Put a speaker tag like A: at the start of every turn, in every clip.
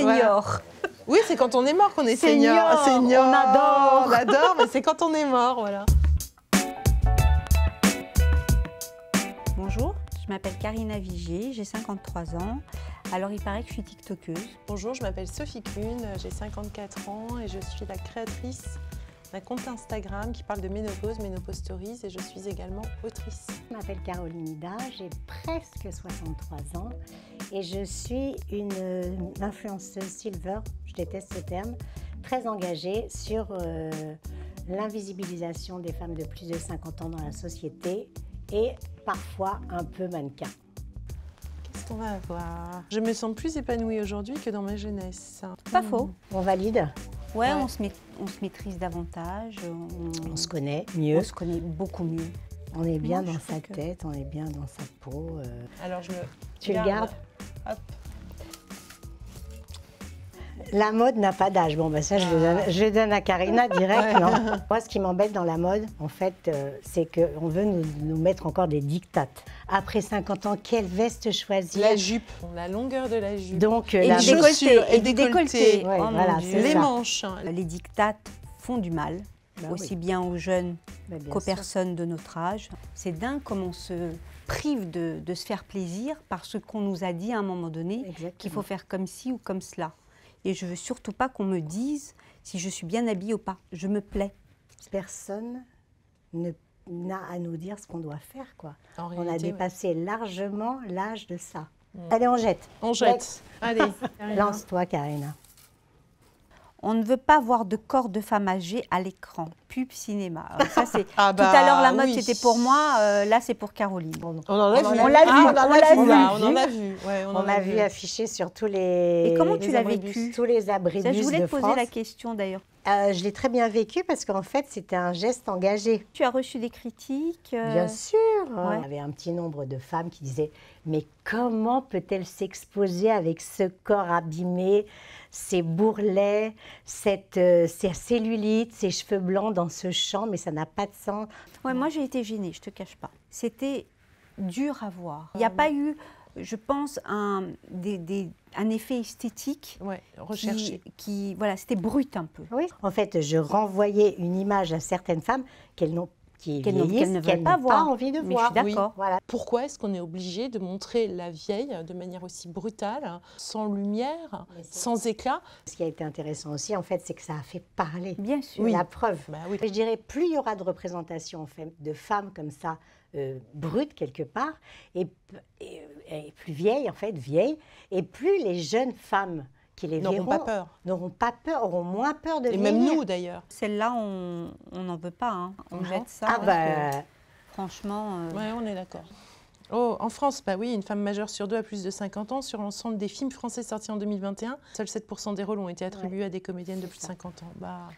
A: senior.
B: Oui, c'est quand on est mort qu'on est
A: Senior,
B: senior.
A: on adore.
B: On adore, mais c'est quand on est mort, voilà.
A: Bonjour, je m'appelle Karina Vigier, j'ai 53 ans. Alors il paraît que je suis tiktokeuse.
B: Bonjour, je m'appelle Sophie Kuhn, j'ai 54 ans et je suis la créatrice d'un compte Instagram qui parle de ménopause, Ménopause Stories, et je suis également autrice.
C: Je m'appelle Caroline Ida, j'ai presque 63 ans et je suis une influenceuse silver, je déteste ce terme, très engagée sur l'invisibilisation des femmes de plus de 50 ans dans la société et parfois un peu mannequin.
B: Qu'est-ce qu'on va avoir? Je me sens plus épanouie aujourd'hui que dans ma jeunesse.
A: Pas faux.
C: On valide,
A: Ouais,
B: Ouais.
A: on se maîtrise davantage,
C: on se connaît mieux,
A: on se connaît beaucoup mieux.
C: on est bien
A: Moi,
C: dans
A: je
C: sa
A: trouve que-
C: tête, on est bien dans sa peau.
B: Alors je le
C: Tu le gardes?
B: Hop.
C: La mode n'a pas d'âge. Bon, ben ça, je le donne à Karina direct, non? Moi, ce qui m'embête dans la mode, en fait, c'est qu'on veut nous mettre encore des dictates. Après 50 ans, quelle veste choisir?
B: La jupe, la longueur de la jupe.
C: Donc,
A: Et
C: la
A: du
B: chaussures,
A: décolleté,
B: et
A: et du
B: décolleté.
A: décolleté.
C: Ouais,
A: Oh mon
C: voilà,
A: Dieu.
C: c'est
B: Les
C: ça.
B: manches.
A: Les dictates font du mal,
C: Bah
A: aussi
C: oui.
A: bien aux jeunes
C: Bah, bien
A: qu'aux
C: sûr.
A: personnes de notre âge. C'est dingue comment on se prive de se faire plaisir parce qu'on nous a dit à un moment donné
C: Exactement.
A: qu'il faut faire comme ci ou comme cela. Et je veux surtout pas qu'on me dise si je suis bien habillée ou pas. Je me plais.
C: Personne n'a à nous dire ce qu'on doit faire, quoi.
B: En
C: On a
B: réalité, ouais.
C: dépassé largement l'âge de ça. Allez, on jette.
B: On jette. Allez.
C: Lance-toi, Karina.
A: On ne veut pas voir de corps de femmes âgées à l'écran. Pub cinéma. Alors ça, c'est
B: Ah
A: tout à l'heure la mode
B: oui.
A: c'était pour moi, là c'est pour Caroline.
C: Bon,
B: On en a vu.
C: on l'a vu,
B: Ah,
C: on l'a
B: vu,
C: vu.
B: là, on en a vu. Ouais,
C: on a vu afficher sur tous les...
A: Et comment tu l'as
B: abribus.
A: vécu?
C: Tous les abribus
A: Ça, je voulais
C: de
A: te poser
C: France.
A: la question d'ailleurs.
C: Je l'ai très bien vécu parce qu'en fait, c'était un geste engagé.
A: Tu as reçu des critiques
C: Bien sûr.
A: ouais.
C: Il y avait un petit nombre de femmes qui disaient « Mais comment peut-elle s'exposer avec ce corps abîmé, ces bourrelets, ces cellulites, ces cheveux blancs dans ce champ, mais ça n'a pas de sens. »
A: Ouais, moi j'ai été gênée, je te cache pas. C'était dur à voir. Il n'y a pas eu, je pense, un effet esthétique
B: Ouais, recherché.
A: voilà, c'était brut un peu.
C: Oui. En fait, je renvoyais une image à certaines femmes qui
A: Qu'elles ne
C: vieillissent,
A: veulent
C: qu'elles
A: pas
C: n'ont
A: voir.
C: pas envie de
A: Mais
C: voir.
A: je suis d'accord.
C: Voilà.
B: Pourquoi est-ce qu'on est obligé de montrer la vieille de manière aussi brutale, sans lumière,
C: Mais c'est-
B: sans éclat?
C: Ce qui a été intéressant aussi, en fait, c'est que ça a fait parler.
A: Bien sûr.
C: La preuve.
B: Bah oui.
C: Je dirais, plus il y aura de représentation en fait, de femmes comme ça, brutes quelque part, et plus vieilles, en fait, vieilles, et plus les jeunes femmes qui les
B: N'auront
C: verront
B: pas peur.
C: n'auront pas peur, auront moins peur de
B: Et
C: vieillir.
B: même nous d'ailleurs.
A: Celle-là, on n'en veut pas. Hein. On
C: Non.
A: jette ça.
C: Ah
A: parce
C: bah,
A: que, franchement,
B: Ouais, on est d'accord. Oh, en France, bah oui, une femme majeure sur deux a plus de 50 ans. Sur l'ensemble des films français sortis en 2021, seuls 7% des rôles ont été attribués à des comédiennes de plus de 50 ans.
A: bah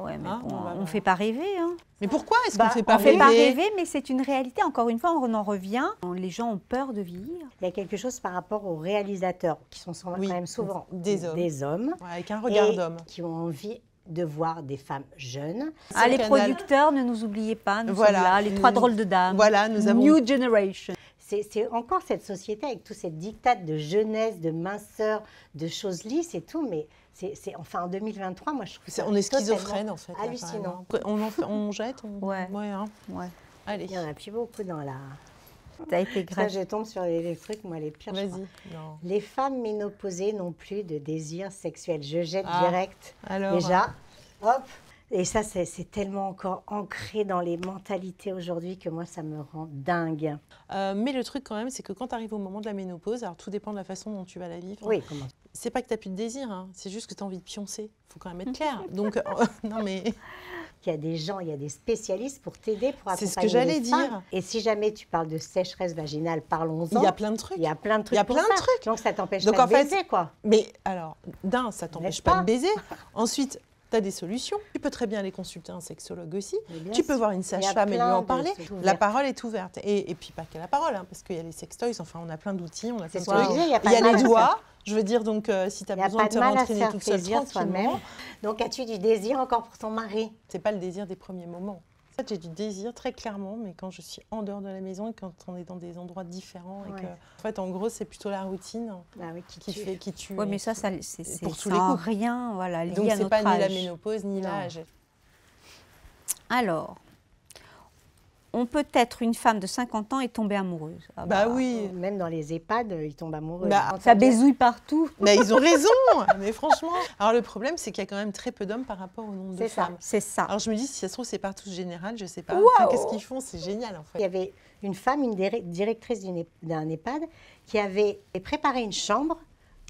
A: ouais, mais
B: Hein,
A: bon,
B: on va
A: on ne
B: voir.
A: fait pas rêver. Hein.
B: Mais pourquoi est-ce
C: Bah,
B: qu'on ne fait pas
A: On ne fait
B: rêver?
A: pas rêver, mais c'est une réalité. Encore une fois, on en revient. Les gens ont peur de vieillir.
C: il y a quelque chose par rapport aux réalisateurs, qui sont
B: Oui,
C: quand même souvent
B: des hommes.
C: hommes,
B: Ouais, avec un regard
C: et
B: d'homme.
C: qui ont envie de voir des femmes jeunes.
A: Ah,
B: Sur
A: les
B: Canal.
A: producteurs, ne nous oubliez pas. Nous
B: Voilà.
A: sommes là, les trois drôles de dames.
B: Voilà, nous avons-
A: New Generation.
C: C'est encore cette société avec tous ces dictats de jeunesse, de minceur, de choses lisses et tout, mais enfin en 2023, moi je trouve ça
B: On est
C: totalement
B: schizophrène en fait. là,
C: hallucinant.
B: carrément. On jette,
A: Ouais.
B: hein.
A: Ouais.
B: Allez,
C: Il y en a plus beaucoup dans la...
A: T'as été
C: Ça,
A: grave.
C: je tombe sur les trucs, moi, les pires. je
B: vas-y.
C: crois.
B: Non.
C: Les femmes ménopausées n'ont plus de désir sexuel. Je jette
B: Ah,
C: direct.
B: alors
C: Déjà, hop. Et ça, c'est tellement encore ancré dans les mentalités aujourd'hui que moi, ça me rend dingue.
B: Mais le truc quand même, c'est que quand tu arrives au moment de la ménopause, alors tout dépend de la façon dont tu vas la vivre.
C: Oui, comment
B: C'est pas que tu n'as plus de désir, hein, c'est juste que tu as envie de pioncer. Il faut quand même être clair. Donc, non mais...
C: Il y a des gens, il y a des spécialistes pour t'aider, pour
B: C'est
C: accompagner
B: ce que j'allais
C: les femmes.
B: dire.
C: Et si jamais tu parles de sécheresse vaginale, parlons-en.
B: Il y a plein de trucs.
C: Il y a plein de trucs.
B: Il y a
C: pour
B: plein de
C: ça.
B: trucs.
C: Donc ça t'empêche
B: Donc,
C: pas
B: en
C: de
B: fait,
C: baiser, quoi.
B: Mais alors, ça t'empêche
C: N'est-ce
B: pas
C: pas
B: de baiser. Ensuite, tu as des solutions. Tu peux très bien aller consulter un sexologue aussi.
C: Mais bien
B: Tu peux
C: sûr.
B: voir une
C: Il y a
B: sage-femme et lui
C: plein
B: en
C: de
B: parler.
C: choses
B: La
C: ouvertes.
B: parole est ouverte. Et puis pas que la parole, hein, parce qu'il y a les sextoys, enfin on a plein d'outils, on a plein
C: C'est
B: de
C: ce que je
B: trucs.
C: disais, il y a pas
B: Il y a
C: de mal
B: les
C: à
B: doigts.
C: faire.
B: Je veux dire, donc, si tu as
C: Il n'y a
B: besoin
C: pas
B: de
C: de
B: te
C: mal à se
B: rentraîner
C: faire
B: toute seule
C: plaisir
B: tranquillement,
C: soi-même. Donc as-tu du désir encore pour ton mari?
B: c'est pas le désir des premiers moments. En fait, j'ai du désir très clairement, mais quand je suis en dehors de la maison et quand on est dans des endroits différents. Et que, en fait, en gros, c'est plutôt la routine qui tue.
A: Oui, mais ça c'est
B: pour tous
A: sans
B: les couples.
A: rien, voilà, lié
B: Donc,
A: à
B: c'est
A: notre
B: pas ni la
A: âge.
B: ménopause ni l'âge.
A: Alors, on peut être une femme de 50 ans et tomber amoureuse. Ah
B: Bah oui.
C: Même dans les EHPAD, ils tombent amoureux.
B: Bah,
A: Ça baisouille partout.
B: Mais ils ont raison, mais franchement. Alors le problème, c'est qu'il y a quand même très peu d'hommes par rapport au nombre de femmes.
A: C'est ça.
B: Alors je me dis, si ça se trouve, c'est partout général, je sais pas.
A: Wow.
B: Enfin, qu'est-ce qu'ils font? C'est génial en fait.
C: Il y avait une femme, une directrice d'un EHPAD, qui avait préparé une chambre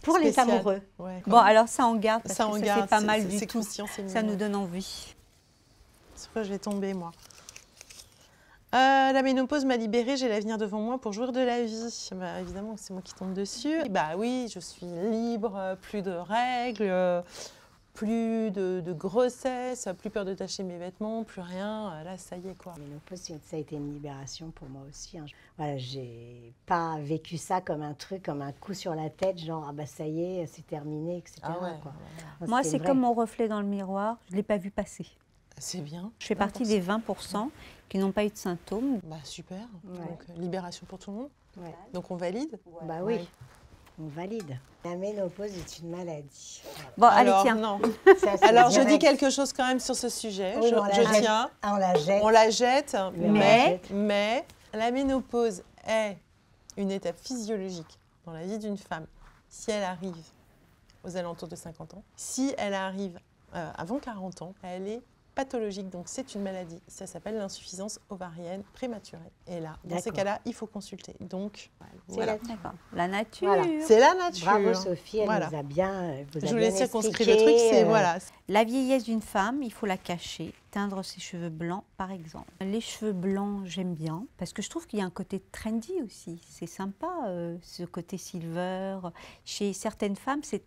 C: pour les
B: Spécial.
C: amoureux.
B: Ouais.
A: Bon, alors ça, on garde, parce
B: Ça,
A: que
B: on
A: ça,
B: garde,
A: c'est pas mal
B: c'est
A: du tout.
B: croustillant, c'est
A: Ça
B: mignon.
A: nous donne envie.
B: Sur quoi je vais tomber, moi? La ménopause m'a libérée, j'ai l'avenir devant moi pour jouir de la vie. Bah, évidemment, c'est moi qui tombe dessus. Bah oui, je suis libre, plus de règles, plus de grossesse, plus peur de tacher mes vêtements, plus rien. Là, ça y est, quoi.
C: La ménopause, ça a été une libération pour moi aussi. Hein. Voilà, j'ai pas vécu ça comme un truc, comme un coup sur la tête, genre ah bah ça y est, c'est terminé, etc.
B: Ah ouais,
C: quoi.
B: voilà.
A: Moi,
C: c'était
A: c'est
C: vrai.
A: comme mon reflet dans le miroir, je ne l'ai pas vu passer.
B: C'est bien.
A: Je fais partie des 20% qui n'ont pas eu de symptômes.
B: Bah super.
C: Ouais.
B: Donc, libération pour tout le monde.
C: Ouais.
B: Donc on valide.
C: Bah oui,
B: Ouais.
C: on valide. La ménopause est une maladie.
A: Bon,
B: Alors,
A: allez, tiens.
B: non.
C: Ça, c'est
B: Alors, je
C: direct.
B: dis quelque chose quand même sur ce sujet.
C: Oui, on la
B: je
C: jette.
B: tiens.
C: Ah, on la jette.
B: On la jette,
C: Mais-
B: mais la ménopause est une étape physiologique dans la vie d'une femme si elle arrive aux alentours de 50 ans. Si elle arrive avant 40 ans, elle est pathologique, donc c'est une maladie. Ça s'appelle l'insuffisance ovarienne prématurée. Et là, dans ces
C: D'accord.
B: cas-là, il faut consulter. Donc, voilà.
A: D'accord. La nature.
C: Voilà.
B: C'est la nature.
C: Bravo Sophie, elle
B: Voilà.
C: nous a bien, vous a
B: Je voulais
C: bien
B: circonscrire
C: expliqué,
B: le truc, c'est voilà.
A: La vieillesse d'une femme, il faut la cacher, teindre ses cheveux blancs, par exemple. Les cheveux blancs, j'aime bien, parce que je trouve qu'il y a un côté trendy aussi. C'est sympa, ce côté silver. Chez certaines femmes, c'est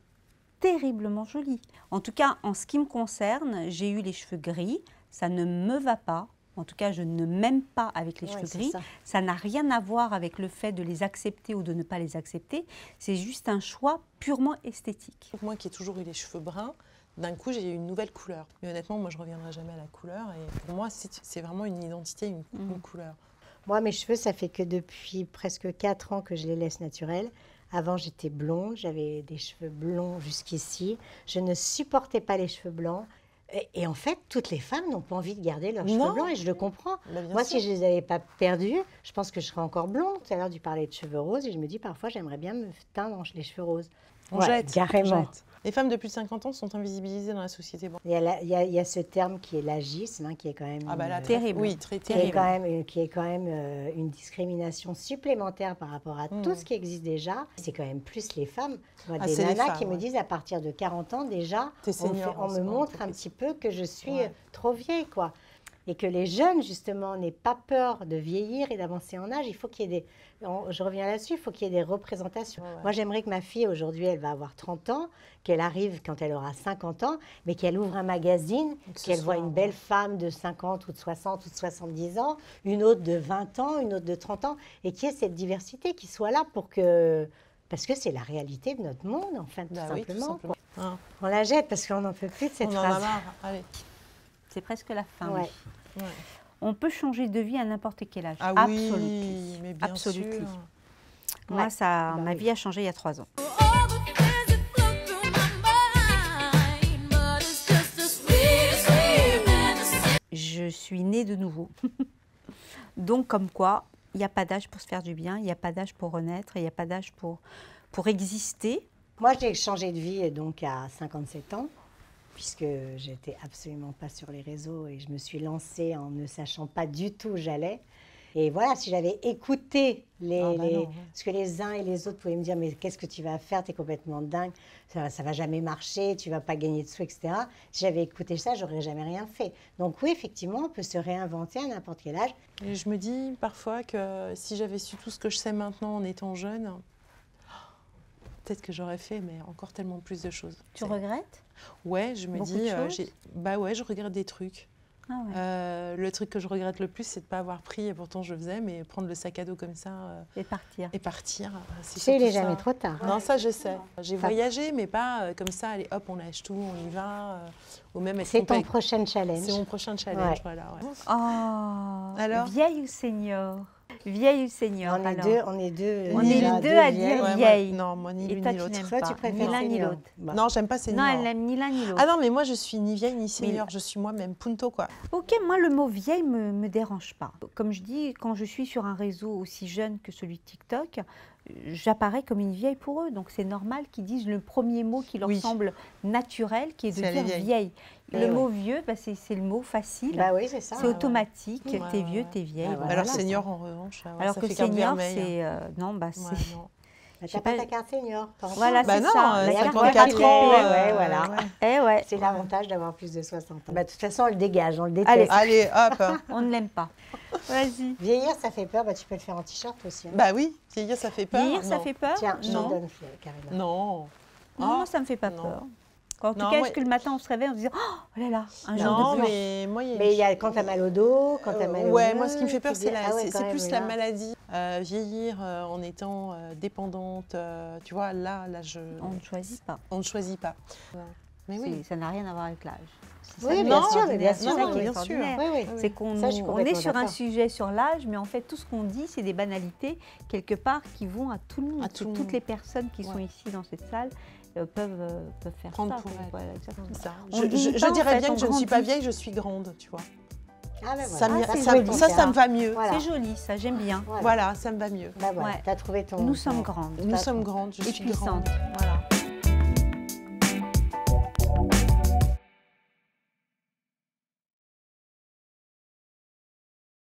A: terriblement joli. En tout cas, en ce qui me concerne, j'ai eu les cheveux gris. Ça ne me va pas. En tout cas, je ne m'aime pas avec les
C: Ouais,
A: cheveux
C: c'est
A: gris.
C: ça.
A: Ça n'a rien à voir avec le fait de les accepter ou de ne pas les accepter. C'est juste un choix purement esthétique.
B: Moi qui ai toujours eu les cheveux bruns, d'un coup j'ai eu une nouvelle couleur. Mais honnêtement, moi je ne reviendrai jamais à la couleur. Et pour moi, c'est vraiment une identité, une couleur.
C: Moi, mes cheveux, ça fait que depuis presque 4 ans que je les laisse naturels. Avant, j'étais blonde, j'avais des cheveux blonds jusqu'ici. Je ne supportais pas les cheveux blancs. Et en fait, toutes les femmes n'ont pas envie de garder leurs
B: Non.
C: cheveux blancs et je le comprends.
B: Bah, bien
C: Moi,
B: sûr.
C: si je ne les avais pas perdus, je pense que je serais encore blonde. Tout à l'heure, tu parlais de cheveux roses et je me dis parfois, j'aimerais bien me teindre les cheveux roses.
B: On
C: Ouais,
B: jette.
C: carrément.
B: on jette. Les femmes de plus de 50 ans sont invisibilisées dans la société. Bon.
C: Il y a ce terme qui est l'agisme, hein, qui est quand même
B: Ah bah là,
C: une-
A: Terrible.
B: Oui, très
C: qui est
B: terrible.
C: quand même une discrimination supplémentaire par rapport à tout ce qui existe déjà. C'est quand même plus les femmes. Moi,
B: Ah,
C: des
B: c'est les
C: nanas
B: femmes,
C: qui me
B: ouais.
C: disent à partir de 40 ans déjà,
B: T'es
C: on
B: senior en
C: me
B: ce moment,
C: montre
B: t'es
C: un
B: petit.
C: petit peu que je suis
B: Ouais.
C: trop vieille, quoi. Et que les jeunes, justement, n'aient pas peur de vieillir et d'avancer en âge. Il faut qu'il y ait des... Je reviens là-dessus, il faut qu'il y ait des représentations.
B: Ouais, ouais.
C: Moi, j'aimerais que ma fille, aujourd'hui, elle va avoir 30 ans, qu'elle arrive quand elle aura 50 ans, mais qu'elle ouvre un magazine,
B: Que ce
C: qu'elle voit
B: soit,
C: une
B: ouais.
C: belle femme de 50 ou de 60 ou de 70 ans, une autre de 20 ans, une autre de 30 ans, et qu'il y ait cette diversité qui soit là pour que... Parce que c'est la réalité de notre monde, enfin, tout
B: Bah oui,
C: simplement.
B: tout simplement. Hein,
C: On la jette parce qu'on n'en peut plus de cette
B: on en a
C: phrase.
B: marre. Allez.
A: C'est presque la fin.
C: Ouais.
A: oui.
B: Ouais.
A: On peut changer de vie à n'importe quel âge.
B: Ah
A: Absolument.
B: oui, mais bien
A: Absolument.
B: sûr.
A: Moi,
C: Ouais.
A: ça,
C: Bah
A: ma
C: oui.
A: vie a changé il y a 3 ans.
D: All the things that flow through my mind, but it's just a sweet fantasy.
A: Je suis née de nouveau. Donc, comme quoi, il n'y a pas d'âge pour se faire du bien, il n'y a pas d'âge pour renaître, il n'y a pas d'âge pour exister.
C: Moi, j'ai changé de vie donc à 57 ans, puisque j'étais absolument pas sur les réseaux et je me suis lancée en ne sachant pas du tout où j'allais. Et voilà, si j'avais écouté
B: Ah bah non, ouais.
C: ce que les uns et les autres pouvaient me dire, mais qu'est-ce que tu vas faire, tu es complètement dingue, ça va jamais marcher, tu vas pas gagner de sous, etc. Si j'avais écouté ça, j'aurais jamais rien fait. Donc oui, effectivement, on peut se réinventer à n'importe quel âge.
B: Et je me dis parfois que si j'avais su tout ce que je sais maintenant en étant jeune, peut-être que j'aurais fait, mais encore tellement plus de choses.
A: Tu
B: C'est-
A: regrettes?
B: Ouais, je me
A: Beaucoup
B: dis,
A: de choses
B: bah ouais, je regrette des trucs.
A: Ah ouais.
B: Le truc que je regrette le plus, c'est de ne pas avoir pris, et pourtant je faisais, mais prendre le sac à dos comme ça
A: Et partir.
B: et partir. C'est
C: Tu sais, il n'est
B: surtout
C: jamais
B: ça.
C: trop tard.
B: Non, ça je sais. J'ai
C: Ça-
B: voyagé, mais pas comme ça, allez hop, on lâche tout, on y va. Ou même être
C: C'est ton
B: compagnie.
C: prochain challenge.
B: C'est mon prochain challenge,
C: Ouais.
B: voilà. Ouais.
A: Oh,
B: Alors
A: vieille ou senior? Vieille ou senior
C: On est
A: alors?
C: deux, on est deux.
A: On
C: déjà,
A: est deux à
C: vieilles.
A: dire
B: Ouais,
A: vieille.
B: non, moi ni
A: Et
B: l'une
A: toi,
B: ni
A: tu
B: l'autre.
A: n'aimes
C: Toi,
A: pas
C: tu préfères
A: ni l'un ni
C: senior.
A: l'autre.
C: Bah.
B: Non, j'aime pas senior.
A: Non, elle n'aime ni l'un ni l'autre.
B: Ah non, mais moi je suis ni vieille ni senior, je suis moi-même, punto quoi.
A: Ok, moi le mot vieille me dérange pas. Comme je dis, quand je suis sur un réseau aussi jeune que celui de TikTok, j'apparais comme une vieille pour eux. Donc c'est normal qu'ils disent le premier mot qui leur
B: Oui.
A: semble naturel, qui est de
B: C'est aller
A: dire
B: vieille.
A: vieille.
C: Eh
A: Le
C: ouais.
A: mot vieux, bah, c'est le mot facile.
C: Bah oui, c'est ça.
A: c'est automatique.
B: Ouais,
A: T'es
B: ouais,
A: vieux,
B: ouais.
A: t'es vieille.
C: Ah,
A: bon,
C: voilà.
B: Alors
A: voilà.
B: senior en revanche, ouais,
A: Alors
B: ça
A: que
B: fait carte
A: senior,
B: vermeille,
A: c'est non, bah
B: hein.
A: c'est.
B: Ouais, non.
C: Bah,
A: sais
C: t'as pas
A: pas-
C: ta carte senior. t'en as
A: Voilà,
C: pas.
B: Bah
A: c'est
B: non,
A: ça. La carte
B: 54 ans.
A: RATP,
C: ouais, voilà.
A: Eh ouais.
C: C'est l'avantage d'avoir plus de 60 ans. Bah, de toute façon, on le dégage, on le déteste.
A: Allez.
B: Allez, hop.
A: On ne l'aime pas. Vas-y.
C: Vieillir, ça fait peur. Bah, tu peux le faire en t-shirt aussi. hein.
B: Bah oui, vieillir ça fait peur.
A: Vieillir, ça
B: Non.
A: fait peur?
C: Tiens, je
A: non.
C: te donne Karina.
B: Non.
A: Non,
B: Ah,
A: moi, ça me fait pas
B: non.
A: peur. En tout
B: Non,
A: cas,
B: moi-
A: est-ce que le matin, on se réveille en se disant oh là là, un jour
B: Non,
A: de plus.
B: mais moi, il y a une
C: Mais il y a quand t'as mal au dos, quand t'as mal au
B: ouais,
C: nez,
B: moi, ce qui me fait peur,
C: tu
B: c'est
C: dis, ah ouais,
B: c'est
C: quand
B: plus
C: même,
B: la
C: là.
B: maladie. Vieillir en étant dépendante, tu vois, là,
A: On ne choisit pas.
B: on ne choisit pas. Mais oui.
A: Ça n'a rien à voir avec l'âge. C'est
C: Oui,
A: ça qui
C: bien
A: est
C: sûr, mais bien
A: extraordinaire.
C: sûr,
A: C'est ça
B: non,
A: qui est
B: bien sûr.
A: extraordinaire.
C: Oui, oui.
A: C'est qu'on
C: Ça, je suis
A: on est
C: complètement
A: sur un
C: d'accord.
A: sujet sur l'âge, mais en fait, tout ce qu'on dit, c'est des banalités, quelque part, qui vont à tout le monde.
B: À tout le
A: Toutes
B: monde.
A: les personnes qui sont
B: Ouais.
A: ici dans cette salle peuvent faire
B: Prendre
A: ça.
B: pour
A: quoi.
B: elles.
A: Voilà, exactement.
B: C'est ça.
A: On
B: Je,
A: vieillit
B: je
A: pas, en
B: dirais
A: fait,
B: bien
A: on
B: que je ne suis pas
A: grandit.
B: vieille, je suis grande, tu vois.
C: Ah, ben
B: Ça,
C: voilà.
B: me-
A: c'est
B: ça,
A: joli,
B: ça,
A: ça.
B: ça me va mieux.
C: Voilà.
A: C'est joli, ça, j'aime bien.
C: Voilà.
B: Voilà, ça me va mieux.
C: Bah, voilà,
A: Ouais.
C: t'as trouvé ton.
A: Nous sommes grandes.
B: Nous sommes grandes, je
A: Et
B: suis grande.
A: puissantes.
B: Voilà.